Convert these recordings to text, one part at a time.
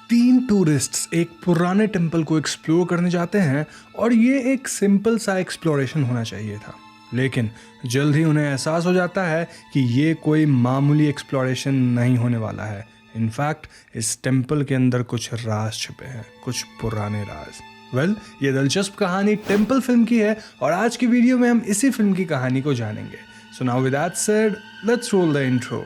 तीन टूरिस्ट्स एक पुराने टेम्पल को एक्सप्लोर करने जाते हैं और ये एक सिंपल सा एक्सप्लोरेशन होना चाहिए था, लेकिन जल्द ही उन्हें एहसास हो जाता है कि ये कोई मामूली एक्सप्लोरेशन नहीं होने वाला है। इनफैक्ट इस टेम्पल के अंदर कुछ राज छिपे हैं, कुछ पुराने राज। ये दिलचस्प कहानी टेम्पल फिल्म की है और आज की वीडियो में हम इसी फिल्म की कहानी को जानेंगे। So now with that said, let's roll the intro.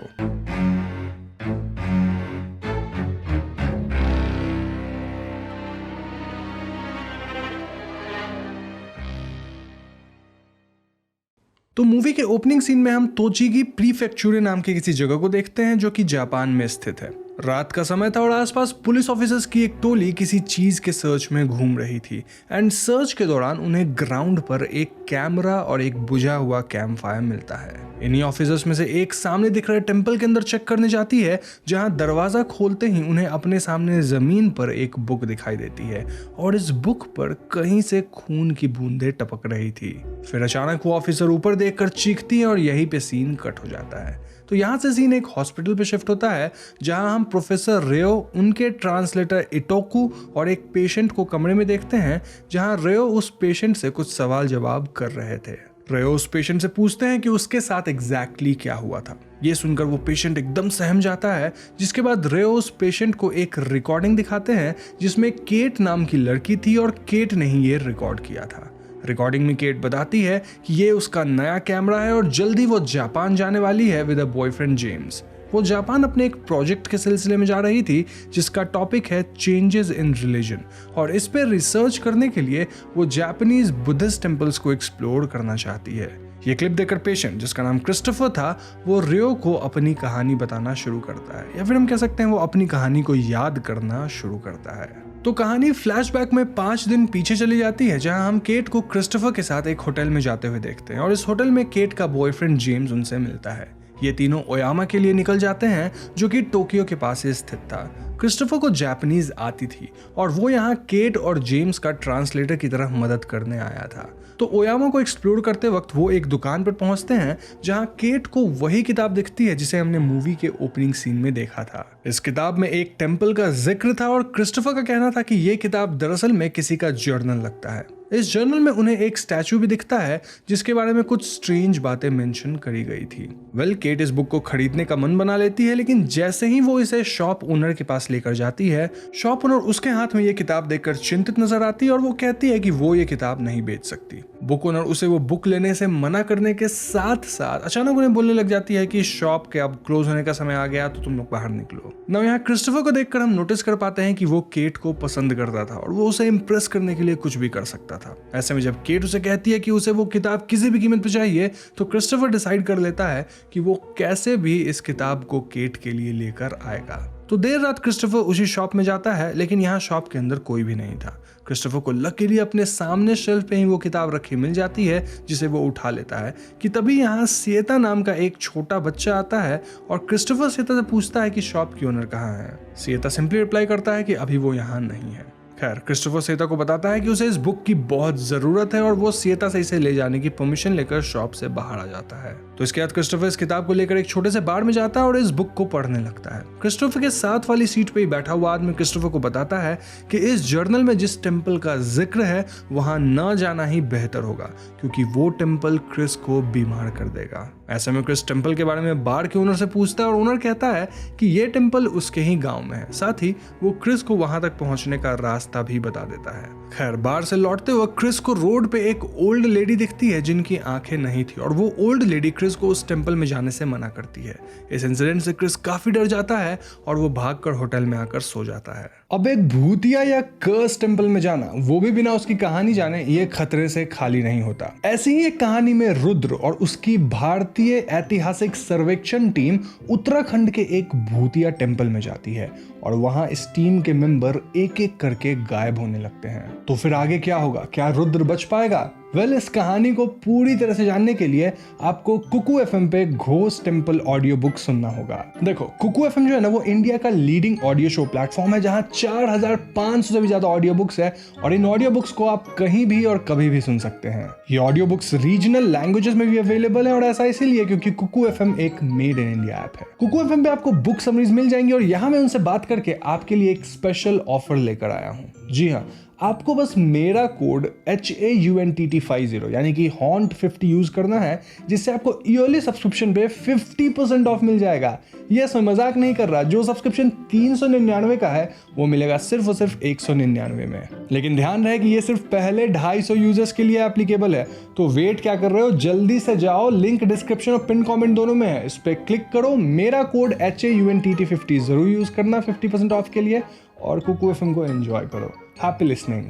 तो मूवी के ओपनिंग सीन में हम तोचिगी प्रीफेक्चुरे नाम की किसी जगह को देखते हैं जो कि जापान में स्थित है। रात का समय था और आसपास पुलिस ऑफिसर्स की एक टोली किसी चीज के सर्च में घूम रही थी एंड सर्च के दौरान उन्हें ग्राउंड पर एक कैमरा और एक बुझा हुआ कैंप फायर मिलता है। इन्हीं ऑफिसर्स में से एक सामने दिख रहे टेम्पल के अंदर चेक करने जाती है, जहां दरवाजा खोलते ही उन्हें अपने सामने जमीन पर एक बुक दिखाई देती है और इस बुक पर कहीं से खून की बूंदें टपक रही थी। फिर अचानक वो ऑफिसर ऊपर देखकर चीखती है और यहीं पे सीन कट हो जाता है। तो यहाँ से सीन एक हॉस्पिटल पे शिफ्ट होता है, जहां हम प्रोफेसर रेयो, उनके ट्रांसलेटर इटोकू और एक पेशेंट को कमरे में देखते हैं, जहां रेयो उस पेशेंट से कुछ सवाल जवाब कर रहे थे। रेयो उस पेशेंट से पूछते हैं कि उसके साथ एग्जैक्टली क्या हुआ था। ये सुनकर वो पेशेंट एकदम सहम जाता है, जिसके बाद रेयो उस पेशेंट को एक रिकॉर्डिंग दिखाते हैं जिसमें केट नाम की लड़की थी और केट ने ही ये रिकॉर्ड किया था। रिकॉर्डिंग में केट बताती है कि ये उसका नया कैमरा है और जल्दी वो जापान जाने वाली है विद अ बॉयफ्रेंड जेम्स। वो जापान अपने एक प्रोजेक्ट के सिलसिले में जा रही थी जिसका टॉपिक है चेंजेस इन रिलीजन, और इस पे रिसर्च करने के लिए वो जापानीज बुद्धिस्ट टेम्पल्स को एक्सप्लोर करना चाहती है। ये क्लिप देखकर पेशेंट, जिसका नाम क्रिस्टोफर था, वो रियो को अपनी कहानी बताना शुरू करता है, या फिर हम कह सकते हैं वो अपनी कहानी को याद करना शुरू करता है। तो कहानी फ्लैशबैक में 5 दिन पीछे चली जाती है, जहां हम केट को क्रिस्टोफर के साथ एक होटल में जाते हुए देखते हैं और इस होटल में केट का बॉयफ्रेंड जेम्स उनसे मिलता है। ये तीनों ओयामा के लिए निकल जाते हैं, जो कि टोक्यो के पास ही स्थित था। क्रिस्टोफर को जापानीज आती थी और वो यहाँ केट और जेम्स का ट्रांसलेटर की तरह मदद करने आया था। तो ओयामा को एक्सप्लोर करते वक्त वो एक दुकान पर पहुंचते हैं, जहां केट को वही किताब दिखती है जिसे हमने मूवी के ओपनिंग सीन में देखा था। इस किताब में एक टेम्पल का जिक्र था और क्रिस्टोफर का कहना था कि ये किताब दरअसल में किसी का जर्नल लगता है। इस जर्नल में उन्हें एक स्टैचू भी दिखता है जिसके बारे में कुछ स्ट्रेंज बातें मेंशन करी गई थी। केट इस बुक को खरीदने का मन बना लेती है, लेकिन जैसे ही वो इसे शॉप ओनर के पास लेकर जाती है, शॉप ओनर उसके हाथ में ये किताब देखकर चिंतित नजर आती है और वो कहती है कि वो ये किताब नहीं बेच सकती। बुक ओनर उसे वो बुक लेने से मना करने के साथ साथ अचानक उन्हें बोलने लग जाती है कि शॉप के अब क्लोज होने का समय आ गया, तो तुम लोग बाहर निकलो। ना यहाँ क्रिस्टोफर को देखकर हम नोटिस कर पाते हैं कि वो केट को पसंद करता था और वो उसे इम्प्रेस करने के लिए कुछ भी कर सकता था। ऐसे में जब केट उसे कहती है कि उसे वो किताब किसी भी कीमत पर चाहिए, तो क्रिस्टोफर डिसाइड कर लेता है कि वो कैसे भी इस किताब को केट के लिए लेकर आएगा। तो देर रात क्रिस्टोफर उसी शॉप में जाता है, लेकिन यहाँ शॉप के अंदर कोई भी नहीं था। क्रिस्टोफर को लकीली अपने सामने शेल्फ पे ही वो किताब रखी मिल जाती है, जिसे वो उठा लेता है कि तभी यहाँ सिएता नाम का एक छोटा बच्चा आता है और क्रिस्टोफर सिएता से पूछता है कि शॉप की ओनर कहाँ है। सिएता सिंपली रिप्लाई करता है कि अभी वो यहाँ नहीं है। खैर, क्रिस्टोफर सिएता को बताता है कि उसे इस बुक की बहुत जरूरत है और वो सिएता से इसे ले जाने की परमिशन लेकर शॉप से बाहर आ जाता है। तो इसके बाद क्रिस्टोफर इस किताब को लेकर एक छोटे से बार में जाता है और इस बुक को पढ़ने लगता है। क्रिस्टोफर के साथ वाली सीट पे ही बैठा हुआ आदमी क्रिस्टोफर को बताता है कि इस जर्नल में जिस टेम्पल का जिक्र है वहां न जाना ही बेहतर होगा, क्योंकि वो टेम्पल क्रिस को बीमार कर देगा। ऐसे में क्रिस टेम्पल के बारे में बार के ओनर से पूछता है और ओनर कहता है कि ये टेम्पल उसके ही गांव में है। साथ ही वो क्रिस को वहां तक पहुंचने का रास्ता भी बता देता है। खैर, बार से लौटते हुए क्रिस को रोड पे एक ओल्ड लेडी दिखती है जिनकी आंखें नहीं थी और वो ओल्ड लेडी क्रिस को उस टेम्पल में जाने से मना करती है। इस इंसिडेंट से क्रिस काफी डर जाता है और वो भागकर होटल में आकर सो जाता है। अब एक भूतिया या कर्स टेम्पल में जाना, वो भी बिना उसकी कहानी जाने, ये खतरे से खाली नहीं होता। ऐसी ही एक कहानी में रुद्र और उसकी भारतीय ऐतिहासिक सर्वेक्षण टीम उत्तराखंड के एक भूतिया टेम्पल में जाती है और वहां इस टीम के मेंबर एक एक करके गायब होने लगते हैं। तो फिर आगे क्या होगा? क्या रुद्र बच पाएगा? वेल, इस कहानी को पूरी तरह से जानने के लिए आपको कुकू एफएम पे घोस्ट टेम्पल ऑडियो बुक सुनना होगा। देखो, कुकू एफएम जो है ना, वो इंडिया का लीडिंग ऑडियो शो प्लेटफॉर्म है जहां 4500 से भी ज्यादा ऑडियो बुक्स है और इन ऑडियो बुक्स को आप कहीं भी और कभी भी सुन सकते हैं। ये ऑडियो बुक्स रीजनल लैंग्वेजेस में भी अवेलेबल है और ऐसा इसीलिए क्योंकि कुकू एफएम एक मेड इन इंडिया ऐप है। कुकू एफएम पे आपको बुक समरीज मिल जाएंगी और यहाँ मैं उनसे बात करके आपके लिए एक स्पेशल ऑफर लेकर आया हूँ। जी हाँ, आपको बस मेरा कोड HAUNTT50 यानी कि HAUNT50 यूज करना है, जिससे आपको ईयरली सब्सक्रिप्शन पे 50% ऑफ मिल जाएगा। यस, मैं मजाक नहीं कर रहा। जो सब्सक्रिप्शन 399 का है वो मिलेगा सिर्फ और सिर्फ 199 में। लेकिन ध्यान रहे कि ये सिर्फ पहले 250 यूजर्स के लिए एप्लीकेबल है, तो वेट क्या कर रहे हो, जल्दी से जाओ। लिंक डिस्क्रिप्शन और पिन कमेंट दोनों में है, इस पे क्लिक करो। मेरा कोड HAUNTT50 जरूर यूज करना 50% ऑफ के लिए और कुकू एफएम को एंजॉय करो। Happy listening.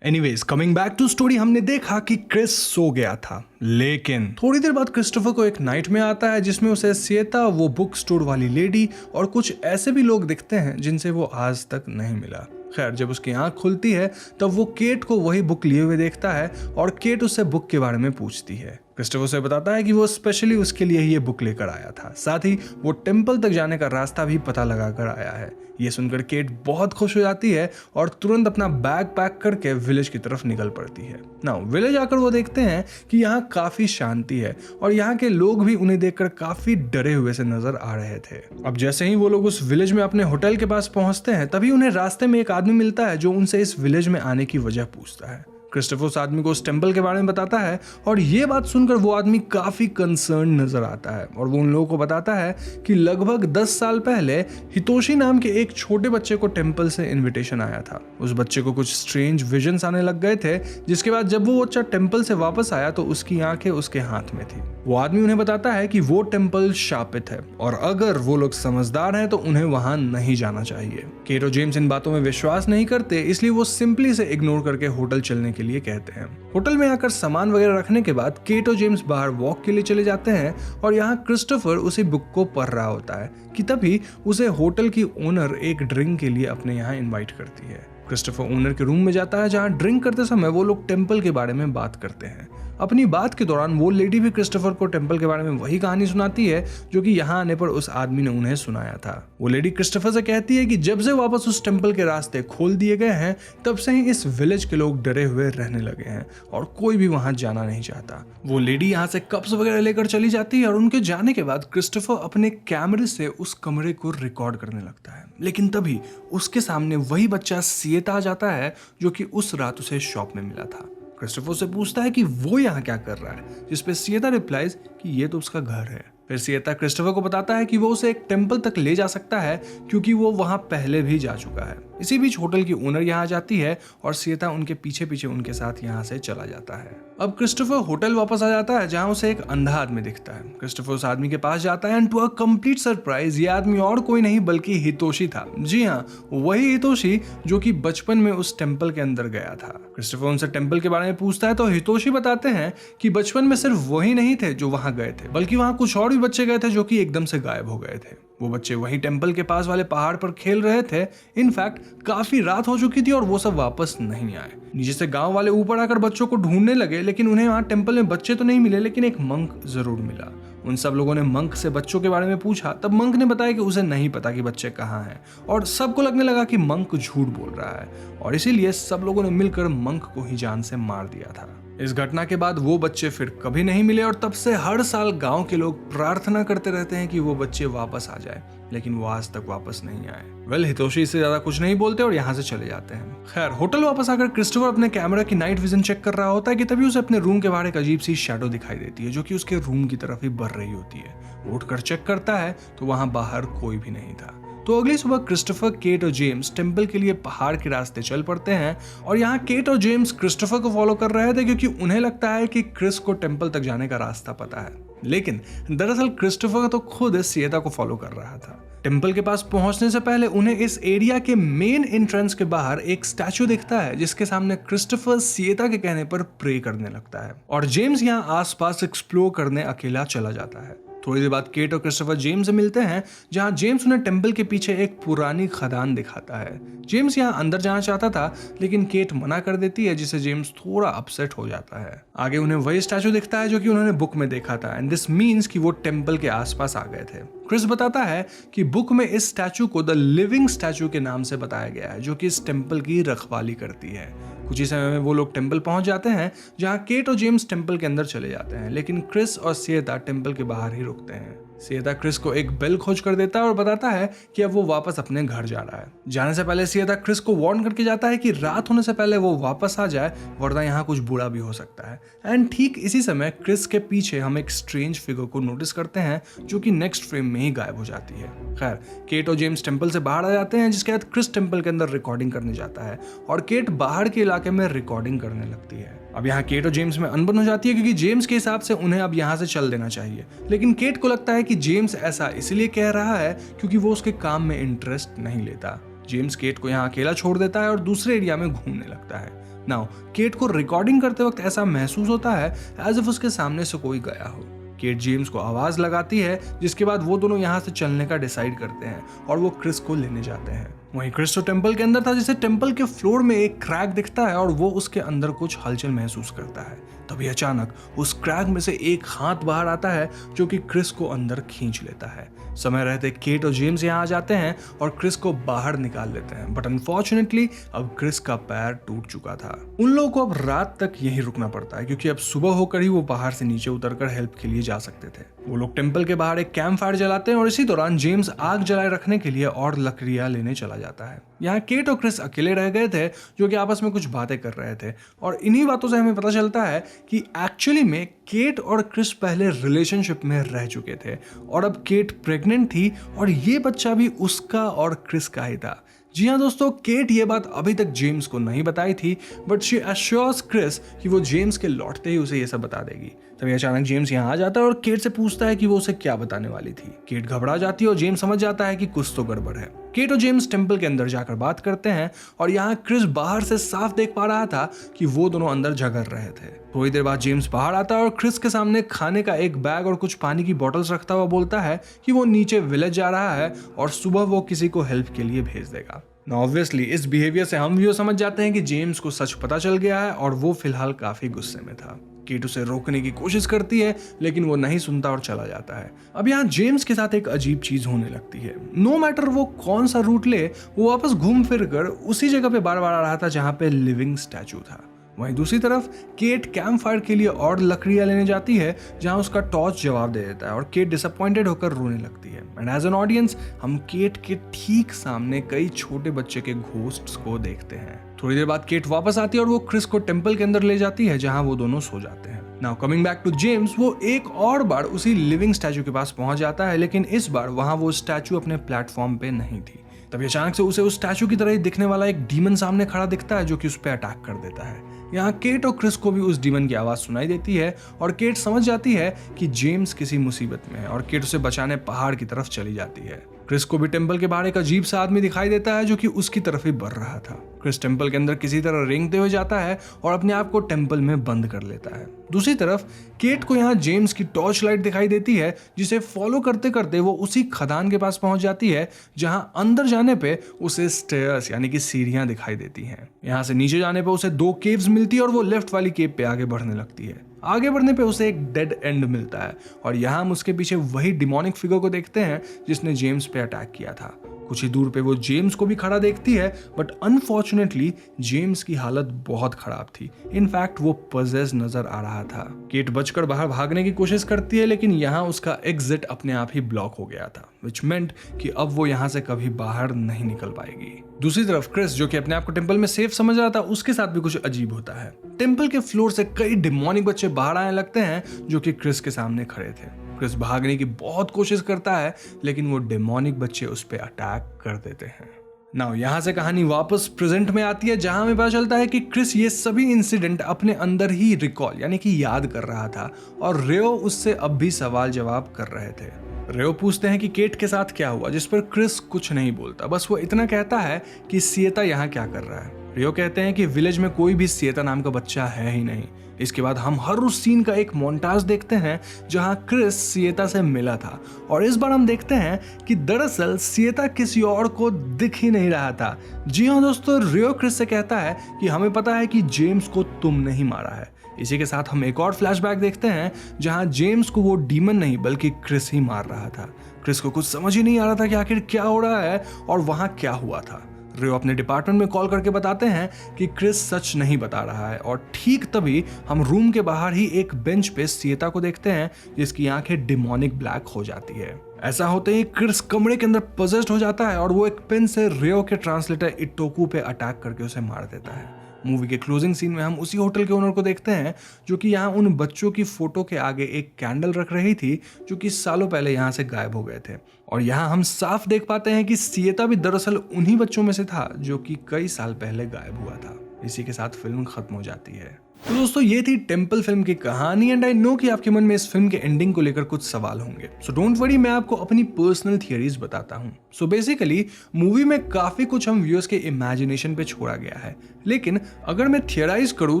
Anyways, coming back to story, हमने देखा कि क्रिस सो गया था, लेकिन थोड़ी देर बाद क्रिस्टोफर को एक नाइटमेयर आता है जिसमें उसे सिएता, वो बुक स्टोर वाली लेडी और कुछ ऐसे भी लोग दिखते हैं जिनसे वो आज तक नहीं मिला। खैर, जब उसकी आंख खुलती है तब वो केट को वही बुक लिए हुए देखता है और केट उससे बुक के बारे में पूछती है। क्रिस्टोफर उसे बताता है कि वो स्पेशली उसके लिए ये बुक लेकर आया था, साथ ही वो टेम्पल तक जाने का रास्ता भी पता लगा कर आया है। ये सुनकर केट बहुत खुश हो जाती है और तुरंत अपना बैग पैक करके विलेज की तरफ निकल पड़ती है। नाउ विलेज आकर वो देखते हैं कि यहाँ काफी शांति है और यहाँ के लोग भी उन्हें देखकर काफी डरे हुए से नजर आ रहे थे। अब जैसे ही वो लोग उस विलेज में अपने होटल के पास पहुंचते हैं, तभी उन्हें रास्ते में एक आदमी मिलता है जो उनसे इस विलेज में आने की वजह पूछता है। क्रिस्टोफर उस आदमी को उस टेम्पल के बारे में बताता है और ये बात सुनकर वो आदमी काफी कंसर्न नजर आता है और वो उन लोगों को बताता है कि लगभग 10 साल पहले हितोशी नाम के एक छोटे बच्चे को टेम्पल से इनविटेशन आया था। उस बच्चे को कुछ स्ट्रेंज विजन्स आने लग गए थे, जिसके बाद जब वो बच्चा टेम्पल से वापस आया तो उसकी आंखें उसके हाथ में थी। वो आदमी उन्हें बताता है कि वो टेम्पल शापित है और अगर वो लोग समझदार हैं तो उन्हें वहां नहीं जाना चाहिए। केट और जेम्स इन बातों में विश्वास नहीं करते, इसलिए वो सिंपली से इग्नोर करके होटल चलने के लिए कहते हैं। होटल में आकर सामान वगैरह रखने के बाद केट और जेम्स बाहर वॉक के लिए चले जाते हैं और यहाँ क्रिस्टोफर उसी बुक को पढ़ रहा होता है कि तभी उसे होटल की ओनर एक ड्रिंक के लिए अपने यहाँ इनवाइट करती है। क्रिस्टोफर ओनर के रूम में जाता है जहाँ ड्रिंक करते समय वो लोग टेम्पल के बारे में बात करते हैं। अपनी बात के दौरान वो लेडी भी क्रिस्टोफर को टेम्पल के बारे में वही कहानी सुनाती है जो कि यहाँ आने पर उस आदमी ने उन्हें सुनाया था। वो लेडी क्रिस्टोफर से कहती है कि जब से वापस उस टेम्पल के रास्ते खोल दिए गए हैं तब से ही इस विलेज के लोग डरे हुए रहने लगे हैं और कोई भी वहां जाना नहीं चाहता। वो लेडी यहाँ से कप्स वगैरह लेकर चली जाती है और उनके जाने के बाद क्रिस्टोफर अपने कैमरे से उस कमरे को रिकॉर्ड करने लगता है, लेकिन तभी उसके सामने वही बच्चा सिएता आ जाता है जो कि उस रात उसे शॉप में मिला था। क्रिस्टोफर से पूछता है कि वो यहाँ क्या कर रहा है, जिस पे सिएता रिप्लाइज कि ये तो उसका घर है। फिर सिएता क्रिस्टोफर को बताता है कि वो उसे एक टेम्पल तक ले जा सकता है क्योंकि वो वहां पहले भी जा चुका है। इसी बीच होटल की ओनर यहाँ आ जाती है और सिएता उनके पीछे पीछे उनके साथ यहाँ से चला जाता है। अब क्रिस्टोफर होटल वापस आ जाता है जहाँ उसे एक अंधा आदमी दिखता है। क्रिस्टोफर उस आदमी के पास जाता है and to a complete surprise ये आदमी और कोई नहीं बल्कि हितोशी था। जी हाँ, वही हितोशी जो कि बचपन में उस टेम्पल के अंदर गया था। क्रिस्टोफर उनसे टेम्पल के बारे में पूछता है तो हितोशी बताते हैं कि बचपन में सिर्फ वही नहीं थे जो वहां गए थे, बल्कि वहां कुछ और भी बच्चे गए थे जो कि एकदम से गायब हो गए थे। वो बच्चे वही टेम्पल के पास वाले पहाड़ पर खेल रहे थे। इनफैक्ट काफी रात हो चुकी थी और वो सब वापस नहीं आए। नीचे से गांव वाले ऊपर आकर बच्चों को ढूंढने लगे, लेकिन उन्हें वहां टेम्पल में बच्चे तो नहीं मिले, लेकिन एक मंक जरूर मिला। उन सब लोगों ने मंक से बच्चों के बारे में पूछा, तब मंक ने बताया कि उसे नहीं पता कि बच्चे कहाँ हैं और सबको लगने लगा कि मंक झूठ बोल रहा है और इसीलिए सब लोगों ने मिलकर मंक को ही जान से मार दिया था। इस घटना के बाद वो बच्चे फिर कभी नहीं मिले और तब से हर साल गांव के लोग प्रार्थना करते रहते हैं कि वो बच्चे वापस आ जाए, लेकिन वो आज तक वापस नहीं आए। वेल, हितोशी इससे ज्यादा कुछ नहीं बोलते और यहाँ से चले जाते हैं। खैर, होटल वापस आकर क्रिस्टोफर अपने कैमरा की नाइट विजन चेक कर रहा होता है कि तभी उसे अपने रूम के बाहर एक अजीब सी शैडो दिखाई देती है जो कि उसके रूम की तरफ ही बढ़ रही होती है। वो उठकर चेक करता है तो वहां बाहर कोई भी नहीं था। तो अगली सुबह क्रिस्टोफर, केट और जेम्स टेम्पल के लिए पहाड़ के रास्ते चल पड़ते हैं और यहाँ केट और जेम्स क्रिस्टोफर को फॉलो कर रहे थे क्योंकि उन्हें लगता है कि क्रिस को टेम्पल तक जाने का रास्ता पता है, लेकिन दरअसल क्रिस्टोफर तो खुद सिएता को फॉलो कर रहा था। टेम्पल के पास पहुंचने से पहले उन्हें इस एरिया के मेन एंट्रेंस के बाहर एक स्टैचू दिखता है जिसके सामने क्रिस्टोफर सिएता के कहने पर प्रे करने लगता है और जेम्स यहाँ आसपास एक्सप्लोर करने अकेला चला जाता है। थोड़ी देर बाद केट और क्रिस्टोफर जेम्स से मिलते हैं, जहां जेम्स उन्हें टेम्पल के पीछे एक पुरानी खदान दिखाता है। जेम्स यहां अंदर जाना चाहता था, लेकिन केट मना कर देती है, जिससे जेम्स थोड़ा अपसेट हो जाता है। आगे उन्हें वही स्टैचू दिखता है जो कि उन्होंने बुक में देखा था, एंड दिस मीन्स कि वो टेम्पल के आसपास आ गए थे। क्रिस बताता है कि बुक में इस स्टैचू को द लिविंग स्टैचू के नाम से बताया गया है, जो कि इस टेम्पल की रखवाली करती है। कुछ ही समय में वो लोग टेम्पल पहुंच जाते हैं, जहां केट और जेम्स टेम्पल के अंदर चले जाते हैं, लेकिन क्रिस और सिएता टेम्पल के बाहर ही रुकते हैं। सिएता क्रिस को एक बेल खोज कर देता है और बताता है कि अब वो वापस अपने घर जा रहा है। जाने से पहले सिएता क्रिस को वार्न करके जाता है कि रात होने से पहले वो वापस आ जाए, वरना यहाँ कुछ बुरा भी हो सकता है। एंड ठीक इसी समय क्रिस के पीछे हम एक स्ट्रेंज फिगर को नोटिस करते हैं, जो कि नेक्स्ट फ्रेम में ही गायब हो जाती है। खैर, केट और जेम्स टेम्पल से बाहर आ जाते हैं, जिसके बाद क्रिस टेम्पल के अंदर रिकॉर्डिंग करने जाता है और केट बाहर के इलाके में रिकॉर्डिंग करने लगती है। अब यहाँ केट और जेम्स में अनबन हो जाती है, क्योंकि जेम्स के हिसाब से उन्हें अब यहाँ से चल देना चाहिए, लेकिन केट को लगता है कि जेम्स ऐसा इसलिए कह रहा है क्योंकि वो उसके काम में इंटरेस्ट नहीं लेता। जेम्स केट को यहाँ अकेला छोड़ देता है और दूसरे एरिया में घूमने लगता है। नाउ केट को रिकॉर्डिंग करते वक्त ऐसा महसूस होता है एज इफ उसके सामने से कोई गया हो। केट जेम्स को आवाज लगाती है, जिसके बाद वो दोनों यहाँ से चलने का डिसाइड करते हैं और वो क्रिस को लेने जाते हैं। वहीं क्रिस तो टेम्पल के अंदर था, जिसे टेम्पल के फ्लोर में एक क्रैक दिखता है और वो उसके अंदर कुछ हलचल महसूस करता है। तभी अचानक उस क्रैक में से एक हाथ बाहर आता है, जो कि क्रिस को अंदर खींच लेता है। समय रहते केट और जेम्स यहाँ आ जाते हैं और क्रिस को बाहर निकाल लेते हैं, बट अनफॉर्चुनेटली अब क्रिस का पैर टूट चुका था। उन लोगों को अब रात तक यहीं रुकना पड़ता है, क्योंकि अब सुबह होकर ही वो बाहर से नीचे उतरकर हेल्प के लिए जा सकते थे। वो लोग टेम्पल के बाहर एक कैंप फायर जलाते हैं और इसी दौरान जेम्स आग जलाए रखने के लिए और लकड़ियां लेने चला जाता है। यहाँ केट और क्रिस अकेले रह गए थे, जो कि आपस में कुछ बातें कर रहे थे, और इन्हीं बातों से हमें पता चलता है कि एक्चुअली में केट और क्रिस पहले रिलेशनशिप में रह चुके थे और अब केट प्रेग्नेंट थी और ये बच्चा भी उसका और क्रिस का ही था। जी हाँ दोस्तों, केट ये बात अभी तक जेम्स को नहीं बताई थी, बट शी एश्योर्स क्रिस कि वो जेम्स के लौटते ही उसे ये सब बता देगी। तभी अचानक जेम्स यहाँ आ जाता है और केट से पूछता है कि वो उसे क्या बताने वाली थी। केट घबरा जाती है और जेम्स समझ जाता है कि कुछ तो गड़बड़ है। केट और जेम्स टेम्पल के अंदर जाकर बात करते हैं और यहाँ क्रिस बाहर से साफ देख पा रहा था कि वो दोनों अंदर झगड़ रहे थे। थोड़ी देर बाद जेम्स बाहर आता है और क्रिस के सामने खाने का एक बैग और कुछ पानी की बोतल्स रखता हुआ बोलता है कि वो नीचे विलेज जा रहा है और सुबह वो किसी को हेल्प के लिए भेज देगा। ऑब्वियसली इस बिहेवियर से हम भी समझ जाते हैं कि जेम्स को सच पता चल गया है और वो फिलहाल काफी गुस्से में था। केट उसे रोकने की कोशिश करती है, लेकिन वो नहीं सुनता और चला जाता है। अब यहाँ जेम्स के साथ एक अजीब चीज होने लगती है। नो मैटर वो कौन सा रूट ले, वो वापस घूम फिर कर उसी जगह पे बार बार आ रहा था जहाँ पे लिविंग स्टैचू था। वहीं दूसरी तरफ केट कैंप फायर के लिए और लकड़ियां लेने जाती है, जहां उसका टॉर्च जवाब दे देता है और केट डिसअपॉइंटेड होकर रोने लगती है। एंड एज एन ऑडियंस हम केट के ठीक सामने कई छोटे बच्चे के घोस्ट्स को देखते हैं। थोड़ी देर बाद केट वापस आती है और वो क्रिस को टेम्पल के अंदर ले जाती है, जहां वो दोनों सो जाते हैं। Now coming back to James, वो एक और बार उसी लिविंग स्टैचू के पास पहुंच जाता है, लेकिन इस बार वहां वो स्टैचू अपने प्लेटफॉर्म पे नहीं थी। तभी अचानक से उसे उस स्टैचू की तरह ही दिखने वाला एक डीमन सामने खड़ा दिखता है, जो कि उस पर अटैक कर देता है। यहाँ केट और क्रिस को भी उस डीमन की आवाज सुनाई देती है और केट समझ जाती है कि जेम्स किसी मुसीबत में है और केट उसे बचाने पहाड़ की तरफ चली जाती है। क्रिस को भी टेम्पल के बाहर एक अजीब सा आदमी दिखाई देता है, जो कि उसकी तरफ ही बढ़ रहा था। क्रिस टेम्पल के अंदर किसी तरह रेंगते हुए जाता है और अपने आप को टेम्पल में बंद कर लेता है। दूसरी तरफ केट को यहाँ जेम्स की टॉर्च लाइट दिखाई देती है, जिसे फॉलो करते करते वो उसी खदान के पास पहुंच जाती है, जहां अंदर जाने पे उसे स्टेयर्स यानी कि सीढ़ियां दिखाई देती हैं। यहाँ से नीचे जाने पे उसे 2 केव्स मिलती है और वो लेफ्ट वाली केव पे आगे बढ़ने लगती है। आगे बढ़ने पे उसे एक डेड एंड मिलता है और यहाँ हम उसके पीछे वही डिमोनिक फिगर को देखते हैं जिसने जेम्स पे अटैक किया था। कुछ ही दूर पे वो जेम्स को भी खड़ा देखती है, बट अनफॉर्चुनेटली जेम्स की हालत बहुत खराब थी। इनफैक्ट वो पजेस नजर आ रहा था। केट बचकर बाहर भागने की कोशिश करती है, लेकिन यहाँ उसका एग्जिट अपने आप ही ब्लॉक हो गया था, विच मेंट कि अब वो यहाँ से कभी बाहर नहीं निकल पाएगी। दूसरी तरफ क्रिस, जो कि अपने आप को टेम्पल में सेफ समझ रहा था, उसके साथ भी कुछ अजीब होता है। टेम्पल के फ्लोर से कई डिमोनिक बच्चे बाहर आने लगते हैं, जो कि क्रिस के सामने खड़े थे। क्रिस भागने की बहुत कोशिश करता है, लेकिन वो डेमोनिक बच्चे उस पर अटैक कर देते हैं। नाउ यहाँ से कहानी वापस प्रेजेंट में आती है, जहां हमें पता चलता है कि क्रिस ये सभी इंसिडेंट अपने अंदर ही रिकॉल यानी कि याद कर रहा था और रेओ उससे अब भी सवाल जवाब कर रहे थे। रेओ पूछते हैं कि केट के साथ क्या हुआ, जिस पर क्रिस कुछ नहीं बोलता, बस वो इतना कहता है कि सिएता यहाँ क्या कर रहा है। रेओ कहते हैं कि विलेज में कोई भी सिएता नाम का बच्चा है ही नहीं। इसके बाद हम हर उस सीन का एक मोन्टाज देखते हैं जहां क्रिस सिएता से मिला था, और इस बार हम देखते हैं कि दरअसल सिएता किसी और को दिख ही नहीं रहा था। जी हाँ दोस्तों, रियो क्रिस से कहता है कि हमें पता है कि जेम्स को तुम नहीं मारा है। इसी के साथ हम एक और फ्लैशबैक देखते हैं जहां जेम्स को वो डीमन नहीं बल्कि क्रिस ही मार रहा था। क्रिस को कुछ समझ ही नहीं आ रहा था कि आखिर क्या हो रहा है और वहां क्या हुआ था। रियो अपने डिपार्टमेंट में कॉल करके बताते हैं कि क्रिस सच नहीं बता रहा है, और ठीक तभी हम रूम के बाहर ही एक बेंच पे सिएता को देखते हैं जिसकी आंखें डिमोनिक ब्लैक हो जाती है। ऐसा होते ही क्रिस कमरे के अंदर पोजेस्ड हो जाता है और वो एक पेन से रियो के ट्रांसलेटर इटोकू पे अटैक करके उसे मार देता है। मूवी के क्लोजिंग सीन में हम उसी होटल के ओनर को देखते हैं जो कि यहाँ उन बच्चों की फोटो के आगे एक कैंडल रख रही थी जो कि सालों पहले यहाँ से गायब हो गए थे, और यहाँ हम साफ देख पाते हैं कि सिएता भी दरअसल उन्हीं बच्चों में से था जो कि कई साल पहले गायब हुआ था। इसी के साथ फिल्म खत्म हो जाती है। तो दोस्तों, ये थी टेम्पल फिल्म की कहानी, एंड आई नो कि आपके मन में इस फिल्म के एंडिंग को लेकर कुछ सवाल होंगे। सो डोंट वरी, मैं आपको अपनी पर्सनल थियरीज बताता हूँ। सो बेसिकली मूवी में काफी कुछ हम व्यूअर्स के इमेजिनेशन पे छोड़ा गया है, लेकिन अगर मैं थियराइज करूँ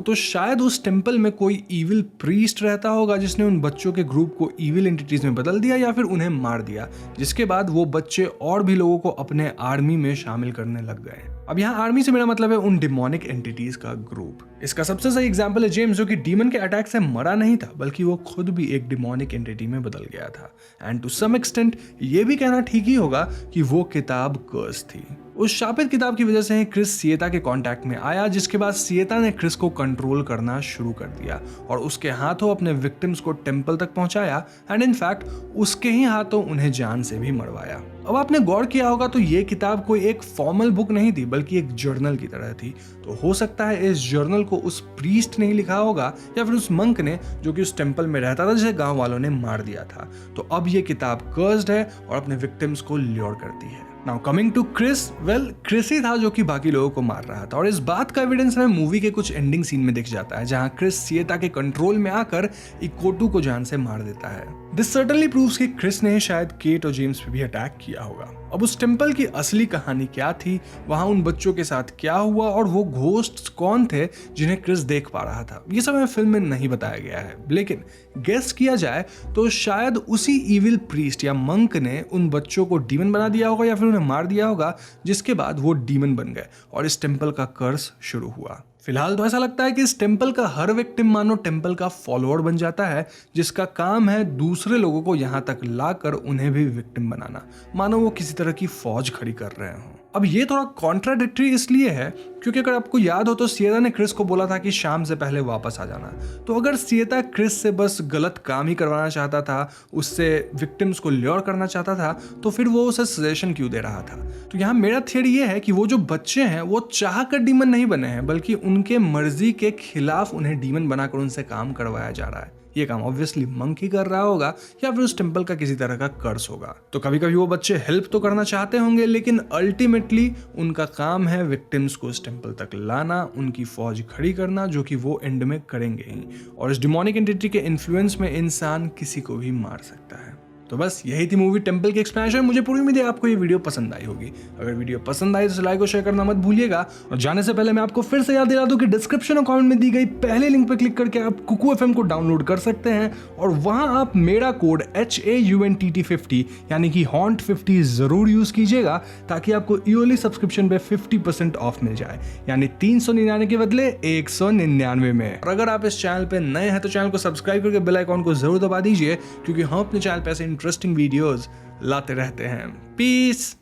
तो शायद उस टेम्पल में कोई इविल प्रीस्ट रहता होगा जिसने उन बच्चों के ग्रुप को इविल एंटिटीज में बदल दिया या फिर उन्हें मार दिया, जिसके बाद वो बच्चे और भी लोगों को अपने आर्मी में शामिल करने लग गए। अब यहाँ आर्मी से मेरा मतलब है उन डिमोनिक एंटिटीज का ग्रुप। इसका सबसे सही एग्जांपल है जेम्स, जो कि डीमन के अटैक से मरा नहीं था बल्कि वो खुद भी एक डिमोनिक एंटिटी में बदल गया था। एंड टू सम एक्सटेंट ये भी कहना ठीक ही होगा कि वो किताब कर्स थी। उस शापित किताब की वजह से ही क्रिस सिएता के कांटेक्ट में आया, जिसके बाद सिएता ने क्रिस को कंट्रोल करना शुरू कर दिया और उसके हाथों अपने विक्टिम्स को टेंपल तक पहुंचाया, एंड इनफैक्ट उसके ही हाथों उन्हें जान से भी मरवाया। अब आपने गौर किया होगा तो ये किताब कोई एक फॉर्मल बुक नहीं थी बल्कि एक जर्नल की तरह थी। तो हो सकता है इस जर्नल को उस प्रीस्ट ने ही लिखा होगा या फिर उस मंक ने जो कि उस टेंपल में रहता था जिसे गांव वालों ने मार दिया था। तो अब ये किताब कर्स्ड है और अपने विक्टिम्स को ल्योर करती है। Now coming to Chris, well Chris ही था जो कि बाकी लोगों को मार रहा था, और इस बात का एविडेंस हमें मूवी के कुछ एंडिंग सीन में दिख जाता है जहां क्रिस सिएता के कंट्रोल में आकर इकोटू को जान से मार देता है। दिस सर्टेनली प्रूव्स कि क्रिस ने शायद केट और जेम्स पे भी अटैक किया होगा। अब उस टेंपल की असली कहानी क्या थी, वहां उन बच्चों के साथ क्या हुआ और वो घोस्ट्स कौन थे जिन्हें क्रिस देख पा रहा था, ये सब हमें फिल्म में नहीं बताया गया है। लेकिन गेस किया जाए तो शायद उसी इविल प्रीस्ट या मंक ने उन बच्चों को डीमन बना दिया होगा या फिर उन्हें मार दिया होगा, जिसके बाद वो डीमन बन गए और इस टेंपल का कर्स शुरू हुआ। फिलहाल तो ऐसा लगता है कि इस टेंपल का हर विक्टिम मानो टेंपल का फॉलोअर बन जाता है, जिसका काम है दूसरे लोगों को यहाँ तक लाकर उन्हें भी विक्टिम बनाना, मानो वो किसी तरह की फौज खड़ी कर रहे हों। अब ये थोड़ा कॉन्ट्राडिक्टरी इसलिए है क्योंकि अगर आपको याद हो तो सिएता ने क्रिस को बोला था कि शाम से पहले वापस आ जाना। तो अगर सिएता क्रिस से बस गलत काम ही करवाना चाहता था, उससे विक्टिम्स को ल्योर करना चाहता था, तो फिर वो उसे सजेशन क्यों दे रहा था? तो यहाँ मेरा थियरी ये है कि वो जो बच्चे हैं वो चाह कर डीमन नहीं बने हैं, बल्कि उनके मर्जी के खिलाफ उन्हें डीमन बनाकर उनसे काम करवाया जा रहा है। ये काम ऑब्वियसली मंक ही कर रहा होगा या फिर उस टेंपल का किसी तरह का कर्स होगा। तो कभी कभी वो बच्चे हेल्प तो करना चाहते होंगे, लेकिन अल्टीमेटली उनका काम है विक्टिम्स को उस टेंपल तक लाना, उनकी फौज खड़ी करना, जो कि वो एंड में करेंगे ही। और इस डिमोनिक एंटिटी के इन्फ्लुएंस में इंसान किसी को भी मार सकता है। तो बस यही थी मूवी टेंपल की एक्सप्लेनेशन। मुझे पूरी उम्मीद है आपको ये वीडियो पसंद आई होगी। अगर वीडियो पसंद आई तो लाइक और शेयर करना मत भूलिएगा। और जाने से पहले मैं आपको फिर से याद दिला दूं कि डिस्क्रिप्शन और कमेंट में दी गई पहले लिंक पर क्लिक करके आप कुकू FM को डाउनलोड कर सकते हैं, और वहां आप मेरा कोड HAUNTT50 यानी कि HAUNT50 जरूर यूज कीजिएगा, ताकि आपको ईयरली सब्सक्रिप्शन पे 50% ऑफ मिल जाए, यानी 399 के बदले 199 में। और अगर आप इस चैनल पे नए हैं तो चैनल को सब्सक्राइब करके बेल आइकॉन को जरूर दबा दीजिए, क्योंकि हम अपने चैनल पे ऐसे इंटरेस्टिंग वीडियोस लाते रहते हैं। पीस।